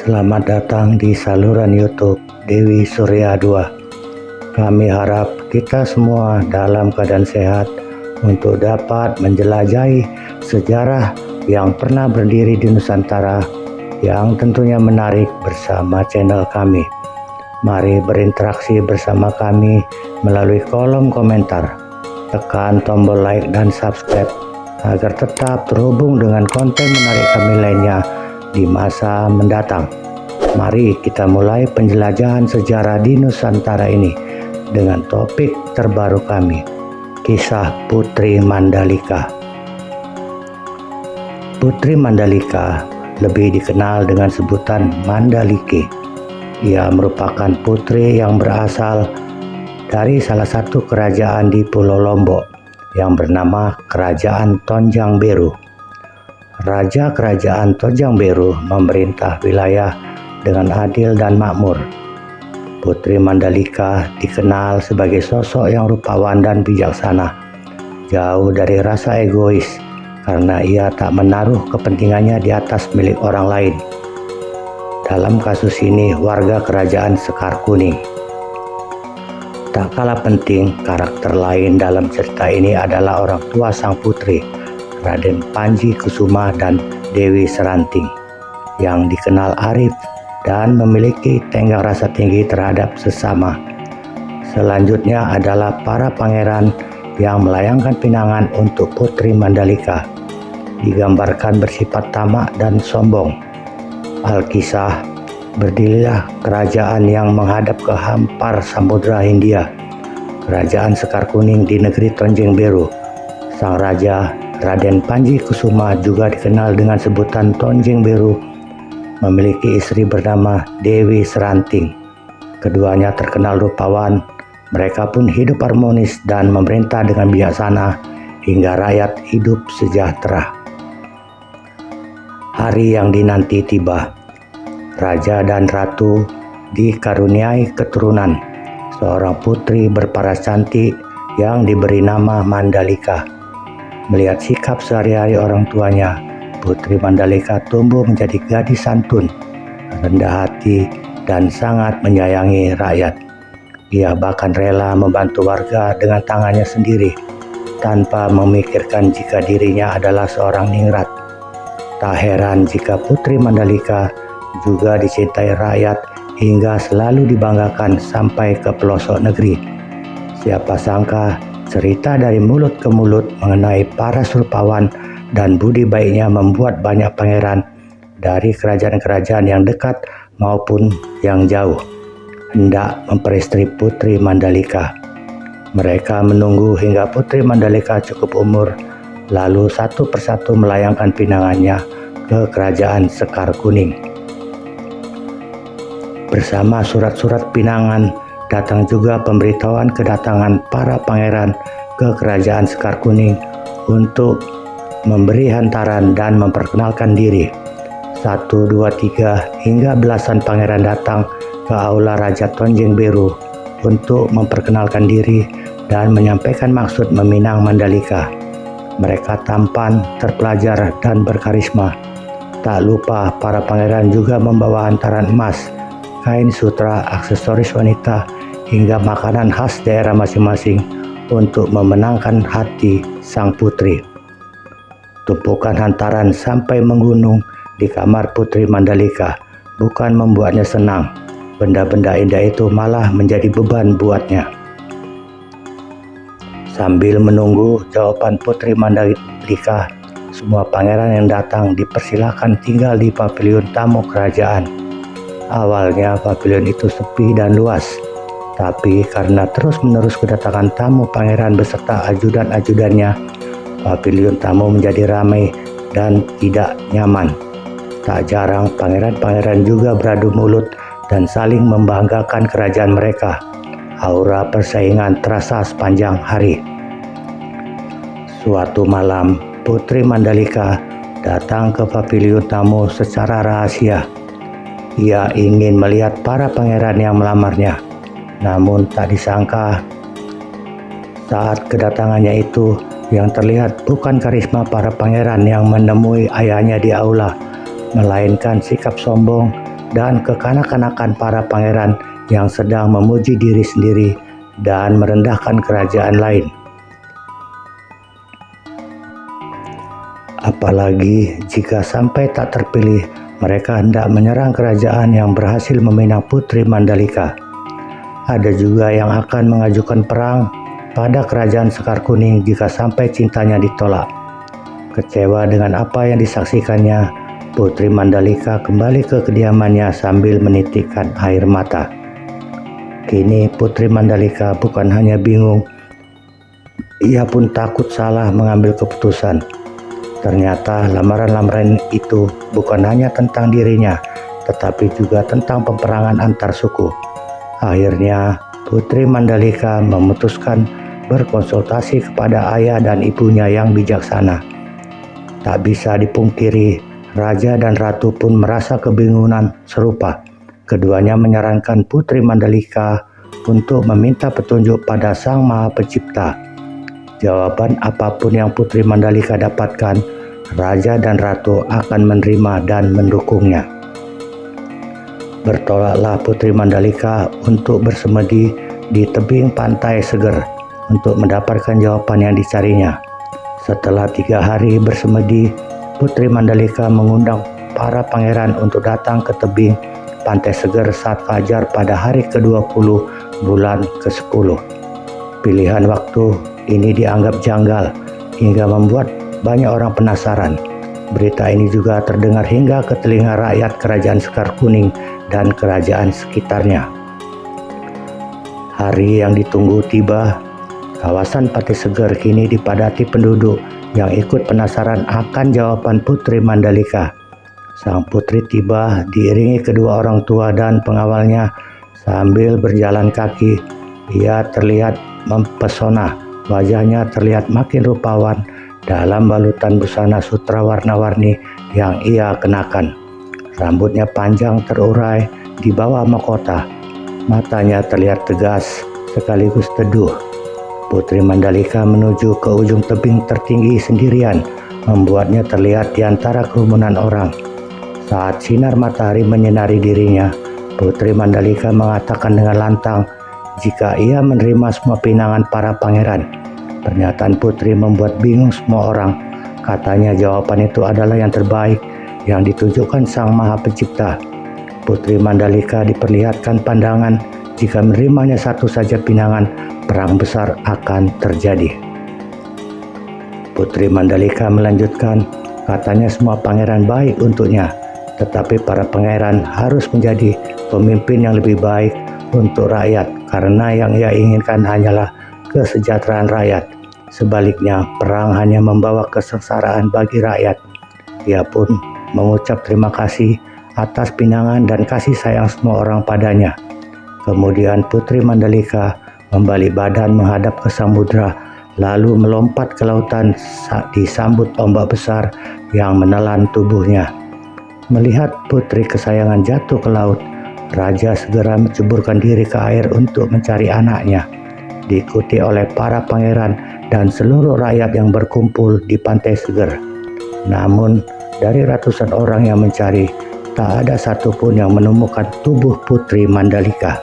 Selamat datang di saluran YouTube Dewi Surya 2. Kami harap kita semua dalam keadaan sehat untuk dapat menjelajahi sejarah yang pernah berdiri di Nusantara yang tentunya menarik bersama channel kami. Mari berinteraksi bersama kami melalui kolom komentar. Tekan tombol like dan subscribe agar tetap terhubung dengan konten menarik kami lainnya di masa mendatang. Mari kita mulai penjelajahan sejarah di Nusantara ini dengan topik terbaru kami, kisah Putri Mandalika. Putri Mandalika lebih dikenal dengan sebutan Mandalike. Ia merupakan putri yang berasal dari salah satu kerajaan di Pulau Lombok yang bernama Kerajaan Tonjang Beru. Raja Kerajaan Tonjang Beru memerintah wilayah dengan adil dan makmur. Putri Mandalika dikenal sebagai sosok yang rupawan dan bijaksana, jauh dari rasa egois karena ia tak menaruh kepentingannya di atas milik orang lain. Dalam kasus ini, warga Kerajaan Sekar Kuning. Tak kalah penting, karakter lain dalam cerita ini adalah orang tua sang putri, Raden Panji Kusuma dan Dewi Seranting, yang dikenal arif dan memiliki tenggang rasa tinggi terhadap sesama. Selanjutnya adalah para pangeran yang melayangkan pinangan untuk Putri Mandalika, digambarkan bersifat tamak dan sombong. Alkisah, berdirilah kerajaan yang menghadap ke hampar Samudra Hindia, Kerajaan Sekar Kuning di negeri Tonjang Beru. Sang raja Raden Panji Kusuma, juga dikenal dengan sebutan Tonjang Beru, memiliki istri bernama Dewi Seranting. Keduanya terkenal rupawan. Mereka pun hidup harmonis dan memerintah dengan bijaksana hingga rakyat hidup sejahtera. Hari yang dinanti tiba. Raja dan ratu dikaruniai keturunan, seorang putri berparas cantik yang diberi nama Mandalika. Melihat sikap sehari-hari orang tuanya, Putri Mandalika tumbuh menjadi gadis santun, rendah hati, dan sangat menyayangi rakyat. Ia bahkan rela membantu warga dengan tangannya sendiri, tanpa memikirkan jika dirinya adalah seorang ningrat. Tak heran jika Putri Mandalika juga dicintai rakyat hingga selalu dibanggakan sampai ke pelosok negeri. Siapa sangka cerita dari mulut ke mulut mengenai para rupawan dan budi baiknya membuat banyak pangeran dari kerajaan-kerajaan yang dekat maupun yang jauh hendak memperistri Putri Mandalika. Mereka menunggu hingga Putri Mandalika cukup umur, lalu satu persatu melayangkan pinangannya ke Kerajaan Sekar Kuning. Bersama surat-surat pinangan datang juga pemberitahuan kedatangan para pangeran ke Kerajaan Sekar Kuning untuk memberi hantaran dan memperkenalkan diri. 1, 2, 3 hingga belasan pangeran datang ke aula Raja Tonjang Beru untuk memperkenalkan diri dan menyampaikan maksud meminang Mandalika. Mereka tampan, terpelajar, dan berkarisma. Tak lupa para pangeran juga membawa hantaran emas, kain sutra, aksesoris wanita, hingga makanan khas daerah masing-masing untuk memenangkan hati sang putri. Tumpukan hantaran sampai menggunung di kamar Putri Mandalika bukan membuatnya senang. Benda-benda indah itu malah menjadi beban buatnya. Sambil menunggu jawaban Putri Mandalika, semua pangeran yang datang dipersilakan tinggal di pavilion tamu kerajaan. Awalnya pavilion itu sepi dan luas, tapi karena terus-menerus kedatangan tamu pangeran beserta ajudan-ajudannya, pavilion tamu menjadi ramai dan tidak nyaman. Tak jarang pangeran-pangeran juga beradu mulut dan saling membanggakan kerajaan mereka. Aura persaingan terasa sepanjang hari. Suatu malam, Putri Mandalika datang ke pavilion tamu secara rahasia. Ia ingin melihat para pangeran yang melamarnya. Namun tak disangka, saat kedatangannya itu, yang terlihat bukan karisma para pangeran yang menemui ayahnya di aula, melainkan sikap sombong dan kekanak-kanakan para pangeran yang sedang memuji diri sendiri dan merendahkan kerajaan lain. Apalagi jika sampai tak terpilih, mereka hendak menyerang kerajaan yang berhasil meminang Putri Mandalika. Ada juga yang akan mengajukan perang pada kerajaan Sekar Kuning jika sampai cintanya ditolak. Kecewa dengan apa yang disaksikannya, Putri Mandalika kembali ke kediamannya sambil menitikkan air mata. Kini Putri Mandalika bukan hanya bingung, ia pun takut salah mengambil keputusan. Ternyata lamaran-lamaran itu bukan hanya tentang dirinya, tetapi juga tentang peperangan antar suku. Akhirnya Putri Mandalika memutuskan berkonsultasi kepada ayah dan ibunya yang bijaksana. Tak bisa dipungkiri, Raja dan Ratu pun merasa kebingungan serupa. Keduanya menyarankan Putri Mandalika untuk meminta petunjuk pada Sang Maha Pencipta. Jawaban apapun yang Putri Mandalika dapatkan, Raja dan Ratu akan menerima dan mendukungnya. Bertolaklah Putri Mandalika untuk bersemedi di tebing pantai seger untuk mendapatkan jawaban yang dicarinya. Setelah 3 hari bersemedi, Putri Mandalika mengundang para pangeran untuk datang ke tebing pantai seger saat fajar pada hari ke-20 bulan ke-10. Pilihan waktu ini dianggap janggal hingga membuat banyak orang penasaran. Berita ini juga terdengar hingga ke telinga rakyat kerajaan Sekar Kuning dan kerajaan sekitarnya. Hari yang ditunggu tiba. Kawasan Pantai Seger kini dipadati penduduk yang ikut penasaran akan jawaban Putri Mandalika. Sang putri tiba diiringi kedua orang tua dan pengawalnya. Sambil berjalan kaki, ia terlihat mempesona. Wajahnya terlihat makin rupawan dalam balutan busana sutra warna-warni yang ia kenakan. Rambutnya panjang terurai di bawah mahkota. Matanya terlihat tegas sekaligus teduh. Putri Mandalika menuju ke ujung tebing tertinggi sendirian, membuatnya terlihat di antara kerumunan orang. Saat sinar matahari menyinari dirinya, Putri Mandalika mengatakan dengan lantang jika ia menerima semua pinangan para pangeran. Pernyataan Putri membuat bingung semua orang. Katanya jawaban itu adalah yang terbaik yang ditujukan Sang Maha Pencipta. Putri Mandalika diperlihatkan pandangan jika menerimanya satu saja pinangan, perang besar akan terjadi. Putri Mandalika melanjutkan, katanya semua pangeran baik untuknya, tetapi para pangeran harus menjadi pemimpin yang lebih baik untuk rakyat karena yang ia inginkan hanyalah kesejahteraan rakyat. Sebaliknya, perang hanya membawa kesengsaraan bagi rakyat. Ia pun mengucap terima kasih atas pinangan dan kasih sayang semua orang padanya. Kemudian Putri Mandalika membalik badan menghadap ke samudra, lalu melompat ke lautan saat disambut ombak besar yang menelan tubuhnya. Melihat putri kesayangan jatuh ke laut, Raja segera menceburkan diri ke air untuk mencari anaknya, diikuti oleh para pangeran dan seluruh rakyat yang berkumpul di Pantai Seger. Namun, dari ratusan orang yang mencari, tak ada satupun yang menemukan tubuh Putri Mandalika.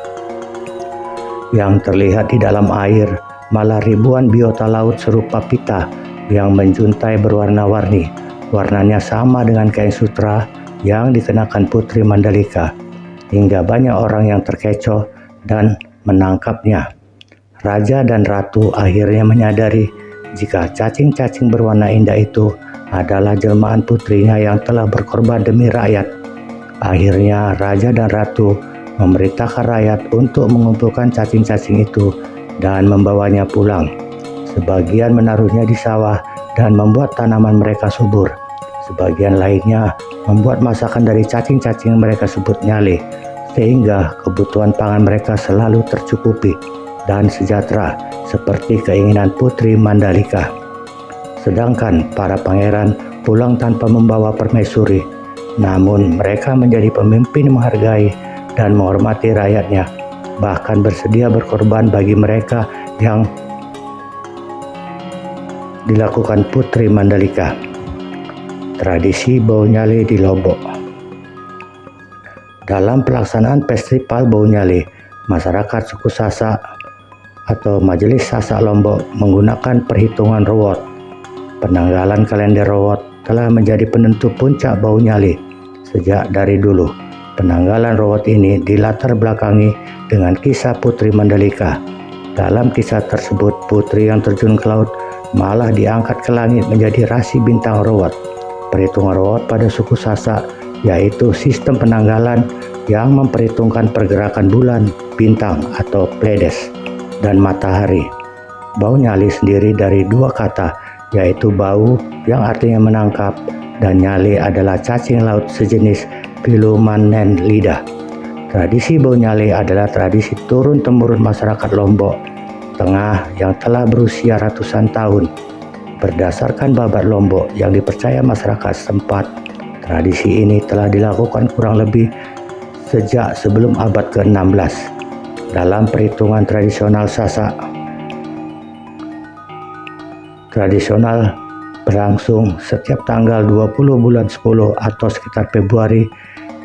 Yang terlihat di dalam air malah ribuan biota laut serupa pita yang menjuntai berwarna-warni. Warnanya sama dengan kain sutra yang dikenakan Putri Mandalika, hingga banyak orang yang terkecoh dan menangkapnya. Raja dan Ratu akhirnya menyadari jika cacing-cacing berwarna indah itu adalah jelmaan putrinya yang telah berkorban demi rakyat. Akhirnya Raja dan Ratu memerintahkan rakyat untuk mengumpulkan cacing-cacing itu dan membawanya pulang. Sebagian menaruhnya di sawah dan membuat tanaman mereka subur. Sebagian lainnya membuat masakan dari cacing-cacing mereka sebut nyale, sehingga kebutuhan pangan mereka selalu tercukupi dan sejahtera seperti keinginan Putri Mandalika. Sedangkan para pangeran pulang tanpa membawa permaisuri, namun mereka menjadi pemimpin menghargai dan menghormati rakyatnya, bahkan bersedia berkorban bagi mereka yang dilakukan Putri Mandalika. Tradisi bau nyale di Lombok. Dalam pelaksanaan festival Bau Nyale, masyarakat suku Sasak atau Majelis Sasak Lombok menggunakan perhitungan Rowot. Penanggalan kalender Rowot telah menjadi penentu puncak Bau Nyale sejak dari dulu. Penanggalan Rowot ini dilatar belakangi dengan kisah Putri Mandalika. Dalam kisah tersebut, putri yang terjun ke laut malah diangkat ke langit menjadi rasi bintang Rowot. Perhitungan Rowot pada suku Sasak yaitu sistem penanggalan yang memperhitungkan pergerakan bulan, bintang atau Pleiades, dan matahari. Bau Nyale sendiri dari dua kata, yaitu bau yang artinya menangkap dan nyale adalah cacing laut sejenis Philomanen lidah. Tradisi Bau Nyale adalah tradisi turun-temurun masyarakat Lombok Tengah yang telah berusia ratusan tahun. Berdasarkan babat Lombok yang dipercaya masyarakat setempat, tradisi ini telah dilakukan kurang lebih sejak sebelum abad ke-16. Dalam perhitungan tradisional Sasak, tradisional berlangsung setiap tanggal 20 bulan 10 atau sekitar Februari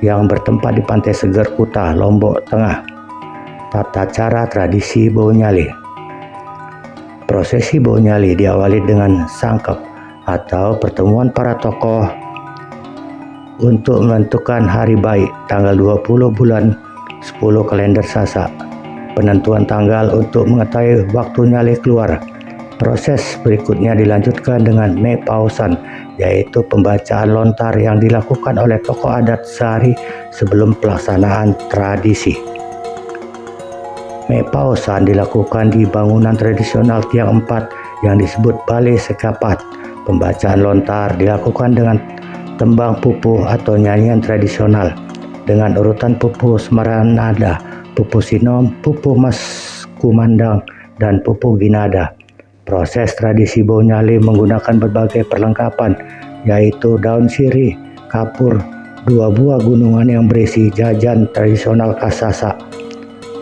yang bertempat di Pantai Seger Kuta, Lombok Tengah. Tata cara tradisi Bau Nyale. Prosesi Bau Nyale diawali dengan sangkep atau pertemuan para tokoh untuk menentukan hari baik tanggal 20 bulan 10 kalender Sasak. Penentuan tanggal untuk mengetahui waktu Nyale keluar. Proses berikutnya dilanjutkan dengan Mepausan, yaitu pembacaan lontar yang dilakukan oleh tokoh adat sehari sebelum pelaksanaan tradisi. Mepausan dilakukan di bangunan tradisional tiang 4 yang disebut Balai Sekapat. Pembacaan lontar dilakukan dengan tembang pupuh atau nyanyian tradisional dengan urutan pupuh Semaranada, pupuh Sinom, pupuh Mas Kumandang, dan pupuh Ginada. Proses tradisi Bau Nyale menggunakan berbagai perlengkapan, yaitu daun sirih, kapur, 2 buah gunungan yang berisi jajan tradisional khas Sasak,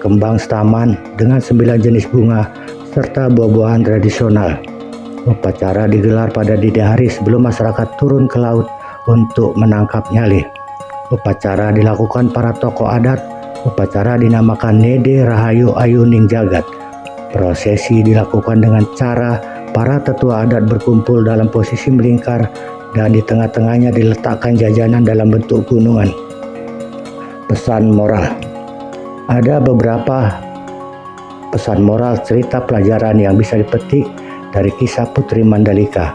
kembang setaman dengan 9 jenis bunga, serta buah-buahan tradisional. Upacara digelar pada dini hari sebelum masyarakat turun ke laut untuk menangkap nyale. Upacara dilakukan para tokoh adat. Upacara dinamakan Nede Rahayu Ayuning Jagat. Prosesi dilakukan dengan cara para tetua adat berkumpul dalam posisi melingkar dan di tengah-tengahnya diletakkan jajanan dalam bentuk gunungan. Pesan moral. Ada beberapa pesan moral cerita pelajaran yang bisa dipetik dari kisah Putri Mandalika.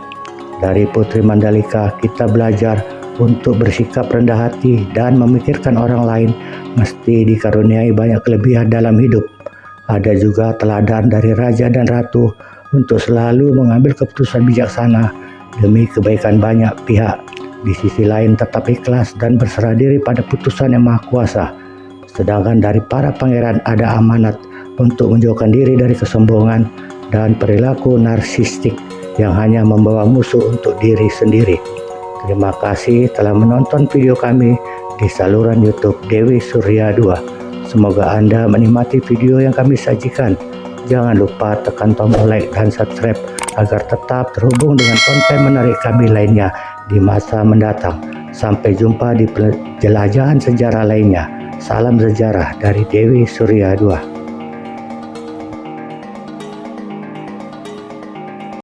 Dari Putri Mandalika kita belajar untuk bersikap rendah hati dan memikirkan orang lain mesti dikaruniai banyak kelebihan dalam hidup. Ada juga teladan dari raja dan ratu untuk selalu mengambil keputusan bijaksana demi kebaikan banyak pihak. Di sisi lain tetap ikhlas dan berserah diri pada putusan Yang Maha Kuasa. Sedangkan dari para pangeran ada amanat untuk menjauhkan diri dari kesombongan dan perilaku narsistik yang hanya membawa musuh untuk diri sendiri. Terima kasih telah menonton video kami di saluran YouTube Dewi Surya 2. Semoga Anda menikmati video yang kami sajikan. Jangan lupa tekan tombol like dan subscribe agar tetap terhubung dengan konten menarik kami lainnya di masa mendatang. Sampai jumpa di penjelajahan sejarah lainnya. Salam sejarah dari Dewi Surya 2.